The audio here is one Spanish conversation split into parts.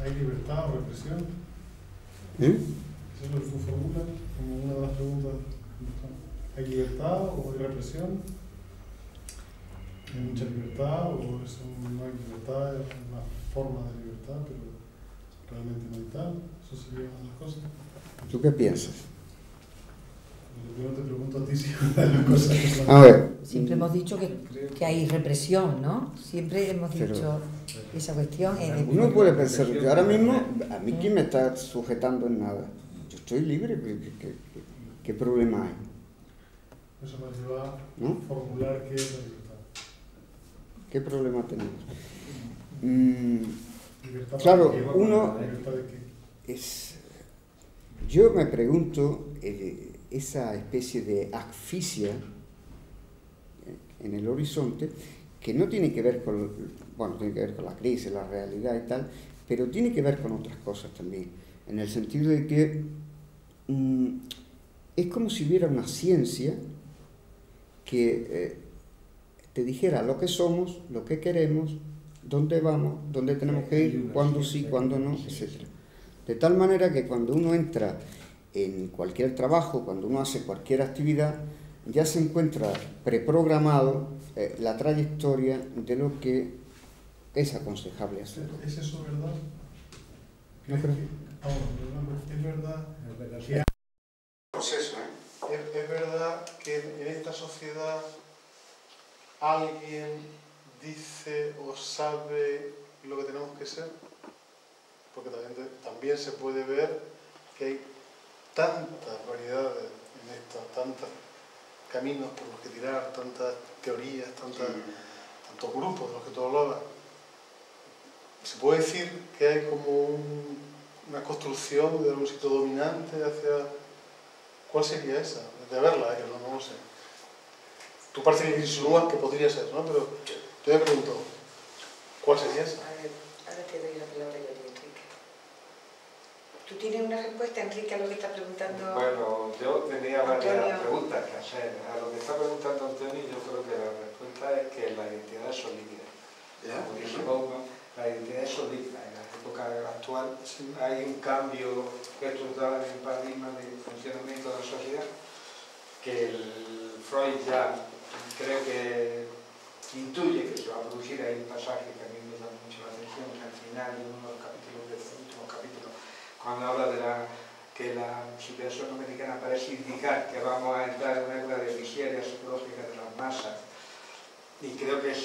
¿Hay libertad o represión? Eso es lo que formula como una de las preguntas. ¿Hay libertad o hay represión? ¿Hay mucha libertad o no hay libertad? Es una forma de libertad, pero realmente no hay tal. Eso sería una de las cosas. ¿Tú qué piensas? Yo te pregunto a ti si una de las cosas que son... A ver. Siempre hemos dicho que hay represión, ¿no? Siempre hemos dicho esa cuestión. Uno puede pensar, que ahora mismo, a mí quién me está sujetando en nada. Yo estoy libre, ¿qué problema hay? Eso nos lleva a formular qué es la libertad. ¿Qué problema tenemos? ¿Libertad Claro, para uno ¿libertad de qué? es... Yo me pregunto, esa especie de asfixia en el horizonte, que no tiene que ver con, bueno, tiene que ver con la crisis, la realidad y tal, pero tiene que ver con otras cosas también, en el sentido de que es como si hubiera una ciencia que te dijera lo que somos, lo que queremos, dónde vamos, dónde tenemos que ir, cuándo sí, cuándo no, etc. De tal manera que cuando uno entra en cualquier trabajo, cuando uno hace cualquier actividad, ya se encuentra preprogramado la trayectoria de lo que es aconsejable hacer. ¿Es eso verdad? No creo. Es verdad que hay proceso, es verdad que en esta sociedad alguien dice o sabe lo que tenemos que ser, porque también se puede ver que hay tantas variedades en esto, tantos caminos por los que tirar, tantas teorías, tantos grupos de los que tú hablabas. Se puede decir que hay como una construcción de un sitio dominante hacia... ¿Cuál sería esa? De verla, yo no lo sé. Tú parece que insinúas que podría ser, ¿no? Pero yo me pregunto, ¿cuál sería esa? A ver, ahora te doy la palabra yo, Enrique. ¿Tú tienes una respuesta, Enrique, a lo que está preguntando? Bueno, yo tenía varias preguntas que hacer. A lo que está preguntando Antonio, yo creo que la respuesta es que las identidades son líquidas. Como dice Bauman, las identidades son líquidas. En la época actual hay un cambio estructural en el paradigma de funcionamiento de la sociedad que el Freud ya creo que intuye que se va a producir. Hay un pasaje que a mí me llama mucho la atención al final de uno de los capítulos, de estos últimos capítulos, cuando habla de que la superación americana parece indicar que vamos a entrar en una época de miseria psicológica de las masas, y creo que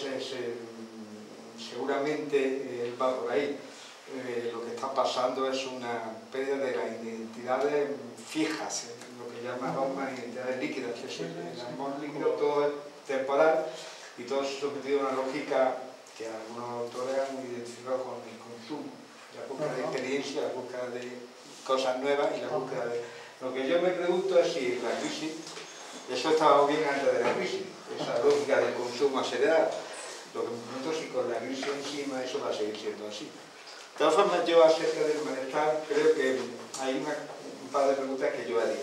seguramente va por ahí. Lo que está pasando es una pérdida de las identidades fijas, lo que llama Bauman identidades líquidas, que es el amor líquido, todo es temporal y todo es sometido a una lógica que algunos autores han identificado con el consumo, la búsqueda de experiencia, la búsqueda de cosas nuevas y la búsqueda de... Lo que yo me pregunto es si la crisis, eso estaba bien antes de la crisis, esa lógica del consumo acelerado. Lo que me pregunto es si con la crisis encima eso va a seguir siendo así. De todas formas, yo acerca del malestar creo que hay un par de preguntas que yo haría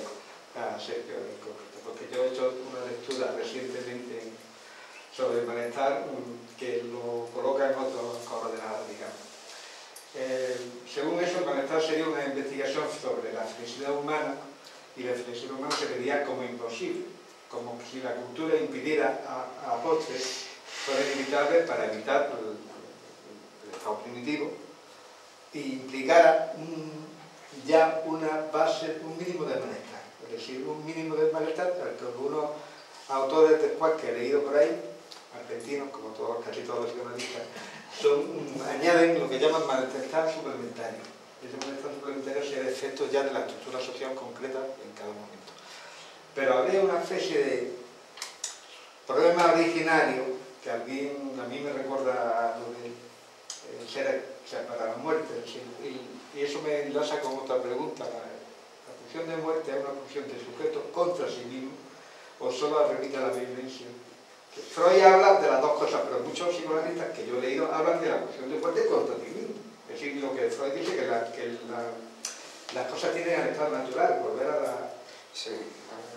acerca del conflicto, porque yo he hecho una lectura recientemente sobre el malestar que lo coloca en otras coordenadas, digamos. Según eso, el malestar sería una investigación sobre la felicidad humana, y la felicidad humana se vería como imposible, como si la cultura impidiera a postres fuera inevitable para evitar el estado primitivo e implicara ya una base, un mínimo de malestar. Es decir, un mínimo de malestar al que algunos autores después que he leído por ahí, argentinos, como casi todos los psicoanalistas, añaden lo que llaman malestar suplementario. Ese malestar suplementario sería el efecto ya de la estructura social concreta en cada momento. Pero habría una especie de problema originario que a mí me recuerda a lo de ser para la muerte, y eso me enlaza con otra pregunta. ¿La pulsión de muerte es una pulsión de sujeto contra sí mismo o solo remite a la violencia? Freud habla de las dos cosas, pero muchos psicoanalistas que yo he leído hablan de la pulsión de muerte contra ti mismo. Es decir, lo que Freud dice que las cosas tienen al estado natural, volver a la... Sí,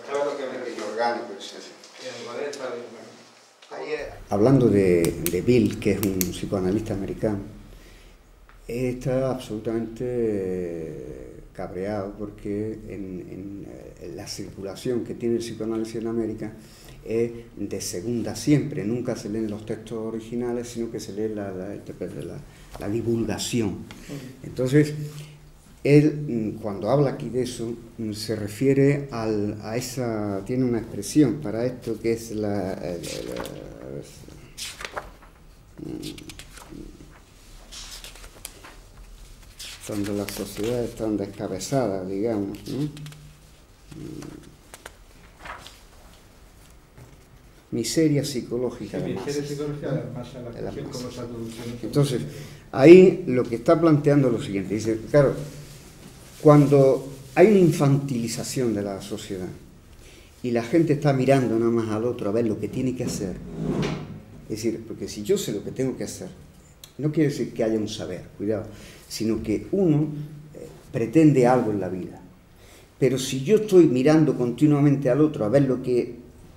¿sabes lo que me refiero? Orgánico, sí. Ahí es. Hablando de Bill, que es un psicoanalista americano, Está absolutamente cabreado porque en la circulación que tiene el psicoanálisis en América es de segunda siempre, nunca se leen los textos originales, sino que se lee la divulgación. Entonces, él, cuando habla aquí de eso, se refiere a esa, tiene una expresión para esto que es cuando las sociedades están descabezadas, digamos, ¿no? Miseria psicológica de masas. Entonces, ahí lo que está planteando es lo siguiente, dice, claro, cuando hay una infantilización de la sociedad y la gente está mirando nada más al otro a ver lo que tiene que hacer, es decir, porque si yo sé lo que tengo que hacer, no quiere decir que haya un saber, cuidado, sino que uno pretende algo en la vida. Pero si yo estoy mirando continuamente al otro a ver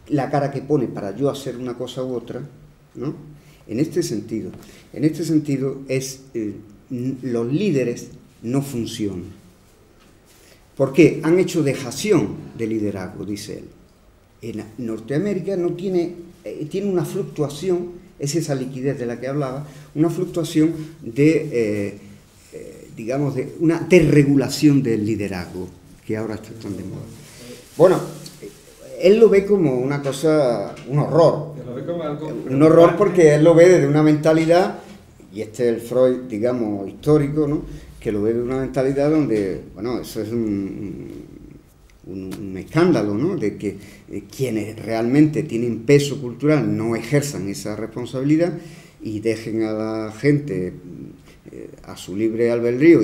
la cara que pone para yo hacer una cosa u otra, ¿no? En este sentido los líderes no funcionan. ¿Por qué? Han hecho dejación de liderazgo, dice él. En Norteamérica no tiene una fluctuación, es esa liquidez de la que hablaba, una fluctuación digamos, de una desregulación del liderazgo, que ahora está tan de moda. Bueno, él lo ve como una cosa, un horror. Un horror porque él lo ve desde una mentalidad, y este es el Freud, digamos, histórico, ¿no? Que lo ve de una mentalidad donde, bueno, eso es un escándalo, ¿no? De que quienes realmente tienen peso cultural no ejerzan esa responsabilidad y dejen a la gente a su libre albedrío,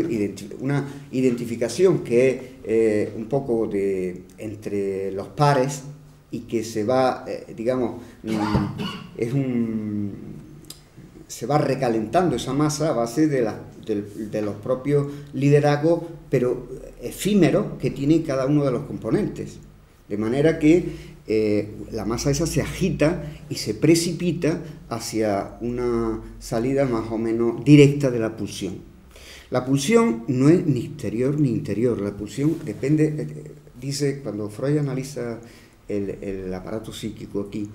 una identificación que es un poco entre los pares y que se va, digamos, se va recalentando esa masa a base de los propios liderazgos, pero efímeros que tienen cada uno de los componentes. De manera que la masa esa se agita y se precipita hacia una salida más o menos directa de la pulsión. La pulsión no es ni exterior ni interior, la pulsión depende, dice, cuando Freud analiza el aparato psíquico aquí,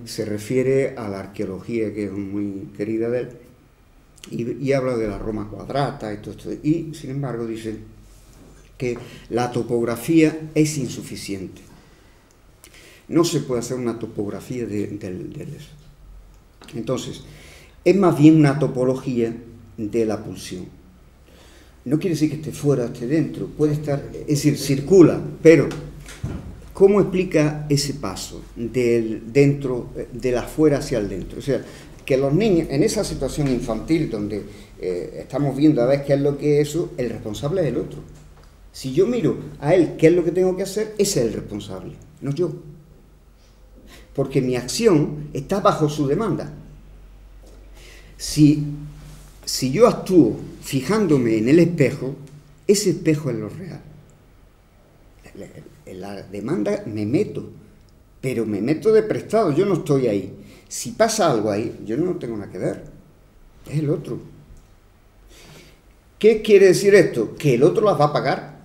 se refiere a la arqueología, que es muy querida de él, y habla de la Roma cuadrata y todo esto, y sin embargo dice que la topografía es insuficiente. No se puede hacer una topografía de eso. Entonces, es más bien una topología de la pulsión. No quiere decir que esté fuera, esté dentro, puede estar, es decir, circula, pero ¿cómo explica ese paso del afuera hacia el dentro? O sea, que los niños, en esa situación infantil donde estamos viendo a ver qué es lo que es eso, el responsable es el otro. Si yo miro a él qué es lo que tengo que hacer, ese es el responsable, no yo. Porque mi acción está bajo su demanda. Si yo actúo fijándome en el espejo, ese espejo es lo real. En la demanda me meto, pero me meto de prestado, yo no estoy ahí. Si pasa algo ahí, yo no tengo nada que ver, es el otro. ¿Qué quiere decir esto? Que el otro las va a pagar.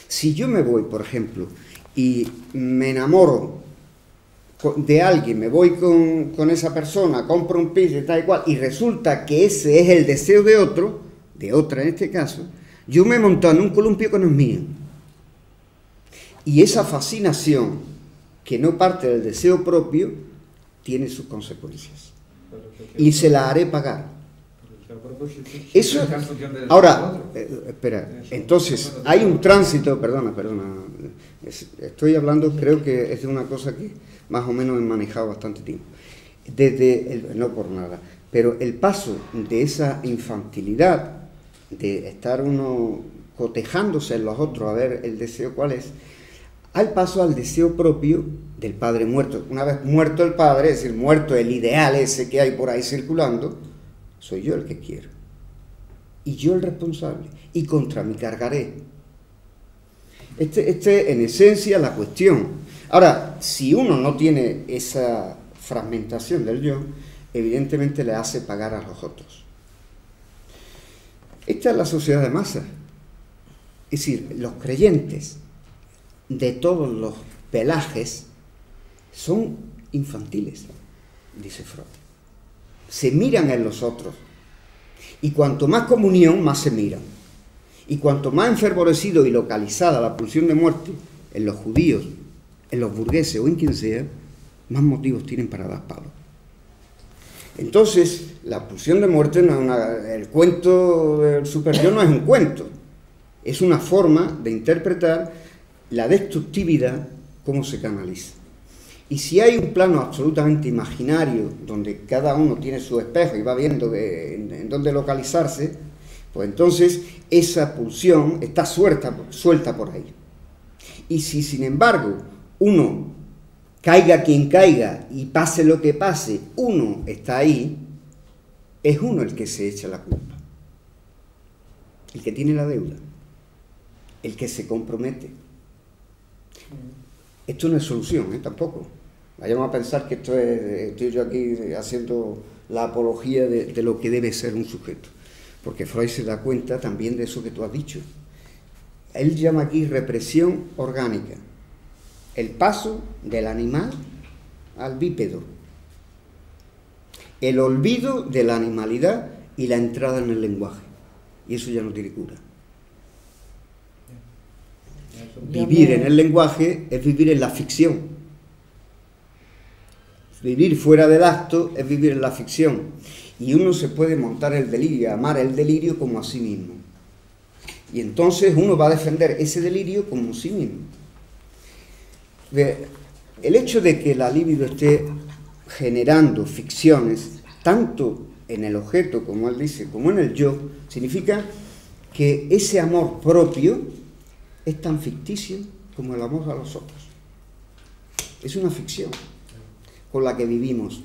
Si yo me voy, por ejemplo, y me enamoro de alguien, me voy con esa persona, compro un piso y tal y cual, y resulta que ese es el deseo de otro, de otra en este caso, yo me he montado en un columpio que no es mío. Y esa fascinación, que no parte del deseo propio, tiene sus consecuencias. Y se la haré pagar. Eso, ahora, espera, entonces, hay un tránsito, perdona, estoy hablando, creo que es de una cosa que más o menos he manejado bastante tiempo. No por nada, pero el paso de esa infantilidad, de estar uno cotejándose en los otros a ver el deseo cuál es, al paso al deseo propio del padre muerto. Una vez muerto el padre, es decir, muerto el ideal ese que hay por ahí circulando, soy yo el que quiero. Y yo el responsable. Y contra mí cargaré. Este en esencia la cuestión. Ahora, si uno no tiene esa fragmentación del yo, evidentemente le hace pagar a los otros. Esta es la sociedad de masas. Es decir, los creyentes de todos los pelajes son infantiles, dice Freud. Se miran en los otros. Y cuanto más comunión, más se miran. Y cuanto más enfervorecido y localizada la pulsión de muerte en los judíos, en los burgueses o en quien sea, más motivos tienen para dar palos. Entonces, la pulsión de muerte no es el cuento del superyo no es un cuento, es una forma de interpretar la destructividad, cómo se canaliza. Y si hay un plano absolutamente imaginario, donde cada uno tiene su espejo y va viendo en dónde localizarse, pues entonces esa pulsión está suelta por ahí. Y si, sin embargo, uno, caiga quien caiga y pase lo que pase, uno está ahí, es uno el que se echa la culpa. El que tiene la deuda. El que se compromete. Esto no es solución, tampoco. Vayamos a pensar que estoy yo aquí haciendo la apología de lo que debe ser un sujeto. Porque Freud se da cuenta también de eso que tú has dicho. Él llama aquí represión orgánica. El paso del animal al bípedo. El olvido de la animalidad y la entrada en el lenguaje. Y eso ya no tiene cura. Vivir en el lenguaje es vivir en la ficción. Vivir fuera del acto es vivir en la ficción. Y uno se puede montar el delirio, amar el delirio como a sí mismo. Y entonces uno va a defender ese delirio como a sí mismo. El hecho de que la libido esté generando ficciones, tanto en el objeto, como él dice, como en el yo, significa que ese amor propio es tan ficticio como el amor a los otros. Es una ficción con la que vivimos.